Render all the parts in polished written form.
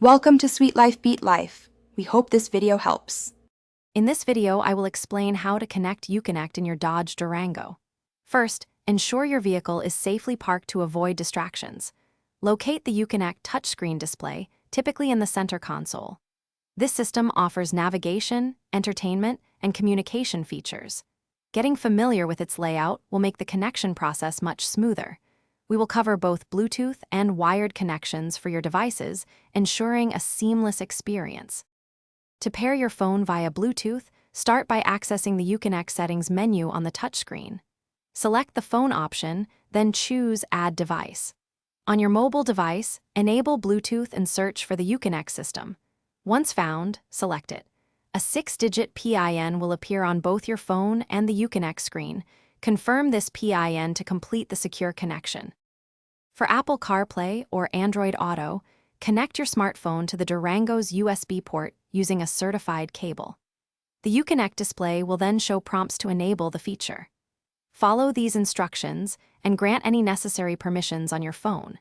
Welcome to Sweet Life Beat Life. We hope this video helps. In this video, I will explain how to connect Uconnect in your Dodge Durango. First, ensure your vehicle is safely parked to avoid distractions. Locate the Uconnect touchscreen display, typically in the center console. This system offers navigation, entertainment, and communication features. Getting familiar with its layout will make the connection process much smoother. We will cover both Bluetooth and wired connections for your devices, ensuring a seamless experience. To pair your phone via Bluetooth, start by accessing the Uconnect settings menu on the touchscreen. Select the phone option, then choose Add Device. On your mobile device, enable Bluetooth and search for the Uconnect system. Once found, select it. A 6-digit PIN will appear on both your phone and the Uconnect screen. Confirm this PIN to complete the secure connection. For Apple CarPlay or Android Auto, connect your smartphone to the Durango's USB port using a certified cable. The Uconnect display will then show prompts to enable the feature. Follow these instructions and grant any necessary permissions on your phone.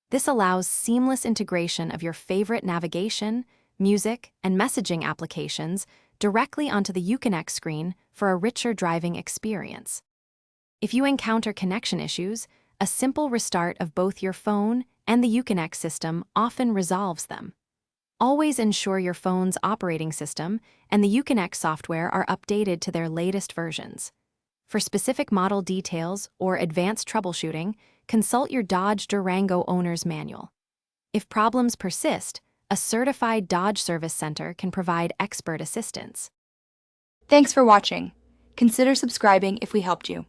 This allows seamless integration of your favorite navigation, music, and messaging applications directly onto the Uconnect screen for a richer driving experience. If you encounter connection issues, a simple restart of both your phone and the Uconnect system often resolves them. Always ensure your phone's operating system and the Uconnect software are updated to their latest versions. For specific model details or advanced troubleshooting, consult your Dodge Durango owner's manual. If problems persist, a certified Dodge Service Center can provide expert assistance. Thanks for watching. Consider subscribing if we helped you.